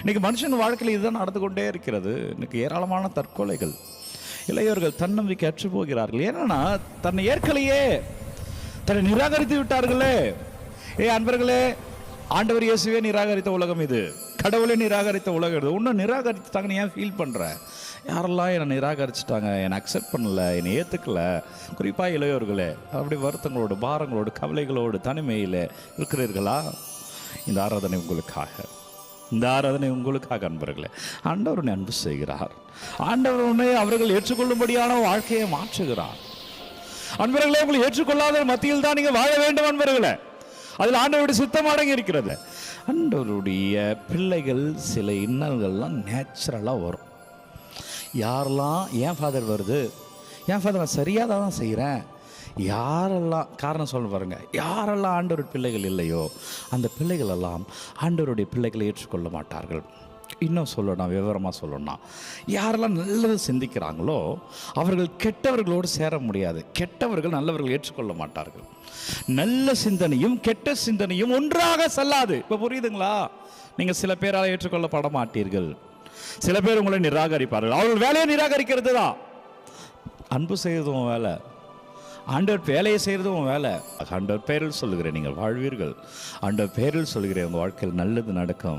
இன்னைக்கு மனுஷன் வாழ்க்கையில் இதுதான் நடந்து கொண்டே இருக்கிறது. இன்னைக்கு ஏராளமான தற்கொலைகள், இளையவர்கள் தன்னம்பிக்கை அற்று போகிறார்கள். ஏன்னா தன்னை ஏற்கலையே, தன்னை நிராகரித்து விட்டார்களே. அன்பர்களே, ஆண்டவர் இயேசுவே நிராகரித்த உலகம் இது, கடவுளை நிராகரித்த உலகம் இது. இன்னும் நிராகரித்தாங்கன்னு ஏன் ஃபீல் பண்ணுற? யாரெல்லாம் என்னை நிராகரிச்சிட்டாங்க, என்னை அக்செப்ட் பண்ணல, என்னை ஏற்றுக்கல, குறிப்பாக இளையோர்களே, அப்படி வருத்தங்களோடு, பாரங்களோடு, கவலைகளோடு, தனிமையில் இருக்கிறீர்களா? இந்த ஆராதனை உங்களுக்காக, இந்த ஆராதனை உங்களுக்காக அன்பர்களே. ஆண்டவர் உன்னை அன்பு செய்கிறார். ஆண்டவர் உன்னை அவர்கள் ஏற்றுக்கொள்ளும்படியான வாழ்க்கையை மாற்றுகிறார். அன்பர்களே, உங்களை ஏற்றுக்கொள்ளாத மத்தியில் தான் நீங்கள் வாழ வேண்டும் அன்பர்களே. அதில் ஆண்டவருடைய சித்தம் அடங்கி இருக்கிறது. ஆண்டவருடைய பிள்ளைகள் சில இன்னல்கள்லாம் நேச்சுரலாக வரும். யாரெல்லாம் ஏன் ஃபாதர் வருது, ஏன் ஃபாதர் நான் சரியாக தான் செய்கிறேன், யாரெல்லாம் காரணம் சொல்ல பாருங்க, யாரெல்லாம் ஆண்டவர் பிள்ளைகள் இல்லையோ அந்த பிள்ளைகள் எல்லாம் ஆண்டவருடைய பிள்ளைகளை ஏற்றுக்கொள்ள மாட்டார்கள். இன்னும் சொல்லணும், விவரமாக சொல்லணும்னா, யாரெல்லாம் நல்லது சிந்திக்கிறாங்களோ அவர்கள் கெட்டவர்களோடு சேர முடியாது. கெட்டவர்கள் நல்லவர்கள் ஏற்றுக்கொள்ள மாட்டார்கள். நல்ல சிந்தனையும் கெட்ட சிந்தனையும் ஒன்றாக செல்லாது. இப்போ புரியுதுங்களா? நீங்கள் சில பேரால் ஏற்றுக்கொள்ளப்பட மாட்டீர்கள். சில பேர் உங்களை நிராகரிப்பார்கள். அவர்கள் வேலையை நிராகரிக்கிறது தான். அன்பு செய்யறதும் வேலை, ஆண்டவர் வேலையை செய்கிறதும் வேலை. ஆண்டவர் பேரில் சொல்லுகிறேன், நீங்கள் வாழ்வீர்கள். ஆண்டவர் பேரில் சொல்லுகிறேன், உங்கள் வாழ்க்கையில் நல்லது நடக்கும்.